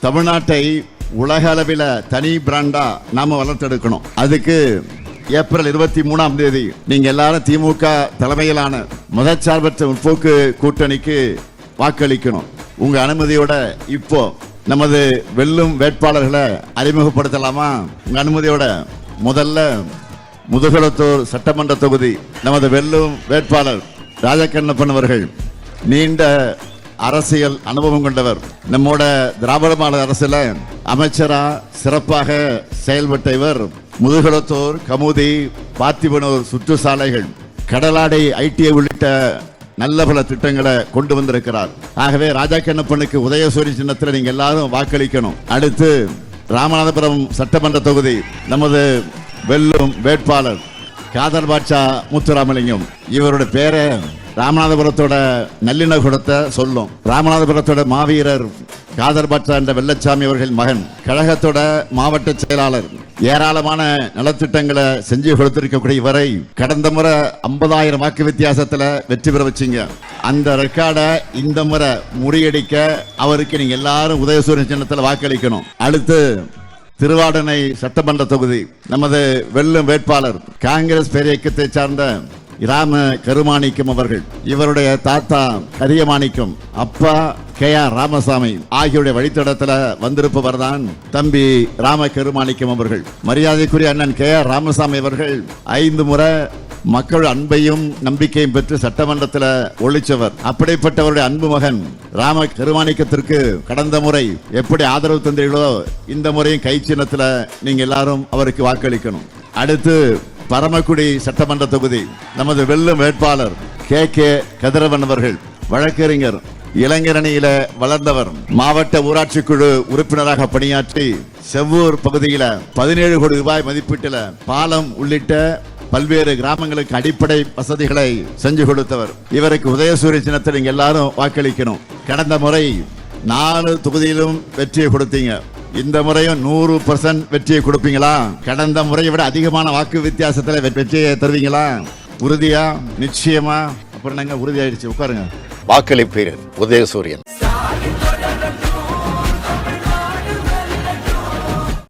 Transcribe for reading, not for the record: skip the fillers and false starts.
தமிழ்நாட்டை உலக அளவில் தனி பிராண்டா நாம வளர்த்தெடுக்கணும். அதுக்கு ஏப்ரல் 23 நீங்க எல்லாரும் திமுக தலைமையிலான மதச்சார்பற்ற முற்போக்கு கூட்டணிக்கு வாக்களிக்கணும். உங்க அனுமதியோட இப்போ நமது வெல்லும் வேட்பாளர்களை அறிமுகப்படுத்தலாமா? உங்க அனுமதியோட முதல்ல முதுகுளத்தூர் சட்டமன்ற தொகுதி நமது வெல்லும் வேட்பாளர் ராஜகண்ணப்பன் அவர்கள் நீண்ட அரசியல் அனுபவம் கொண்டவர். நம்மோட திராவிட மாடல் அரசுல அமைச்சரா சிறப்பாக செயல்பட்ட இவர் முதுகுளத்தூர், கமுதி, பார்த்திபனூர் சுற்றுச்சாலைகள், கடலாடை, ஐடிஐ உள்ளிட்ட நல்ல பல திட்டங்களை கொண்டு வந்திருக்கிறார். ஆகவே ராஜகண்ணப்பனுக்கு உதயசூரி சின்னத்தில் நீங்க எல்லாரும் வாக்களிக்கணும். அடுத்து ராமநாதபுரம் சட்டமன்ற தொகுதி நமது வெல்லும் வேட்பாளர் காதர் பாட்சா முத்துராமலிங்கம். இவருடைய பேரை ராமநாதபுரத்தோட நல்லிணகுடத்தை சொல்லும். ராமநாதபுரத்தோட மாவீரர் காதர் பாட்சா என்ற வெள்ளச்சாமி அவர்கள் மகன், கழகத்தோட மாவட்ட செயலாளர், ஏராளமான நலத்திட்டங்களை செஞ்சு கொடுத்திருக்கக்கூடிய இவரை கடந்த முறை 50,000 வாக்கு வித்தியாசத்துல வெற்றி பெற வச்சீங்க. அந்த ரெக்கார்டை இந்த முறை முறியடிக்க அவருக்கு நீங்க எல்லாரும் உதயசூரியன் சின்னத்தில் வாக்களிக்கணும். அடுத்து திருவாடனை சட்டமன்ற தொகுதி நமது வெல்லும் வேட்பாளர் காங்கிரஸ் பேரியக்கத்தை சார்ந்த ராம கருமாணிக்கம் அவர்கள். இவருடைய தாத்தா கரியமாணிக்கம், அப்பா KR ராமசாமி ஆகியோருடைய வழித்தடத்துல வந்திருப்பவர் தான் தம்பி ராம கருமாணிக்கம் அவர்கள். மரியாதைக்குரிய அண்ணன் KR ராமசாமி அவர்கள் 5 முறை மக்கள் அன்பையும் நம்பிக்கையும் பெற்று சட்டமன்றத்தில் ஒழிச்சவர். அப்படிப்பட்டவருடைய அன்பு மகன் ராம கருமாணிக்கத்திற்கு கடந்த முறை எப்படி ஆதரவு தந்தீர்களோ இந்த முறையும் கை சின்னத்தில் நீங்க எல்லாரும் அவருக்கு வாக்களிக்கணும். அடுத்து பரமக்குடி சட்டமன்ற தொகுதி நமது வெல்லும் வேட்பாளர் KK கதிரவன் அவர்கள். வழக்கறிஞர், இளைஞரணியில வளர்ந்தவர், மாவட்ட ஊராட்சி குழு உறுப்பினராக பணியாற்றி செவ்வூர் பகுதியில 17 கோடி ரூபாய் மதிப்பீட்டில் பாலம் உள்ளிட்ட பல்வேறு கிராமங்களுக்கு அடிப்படை வசதிகளை செஞ்சு கொடுத்தவர். இவருக்கு உதயசூரிய சின்னத்தில் நீங்க எல்லாரும் வாக்களிக்கணும். கடந்த முறை 4 தொகுதியிலும் வெற்றியை கொடுத்தீங்க. இந்த முறையும் 100% வெற்றியை கொடுப்பீங்களா? கடந்த முறையை விட அதிகமான வாக்கு வித்தியாசத்தில் வெற்றியை தருவீங்களா? உறுதியா? நிச்சயமா? அப்புறம் நாங்க உறுதியாயிடுச்சு, உட்காருங்க. வாக்களிப்பீர்கள் உதயசூரியன்.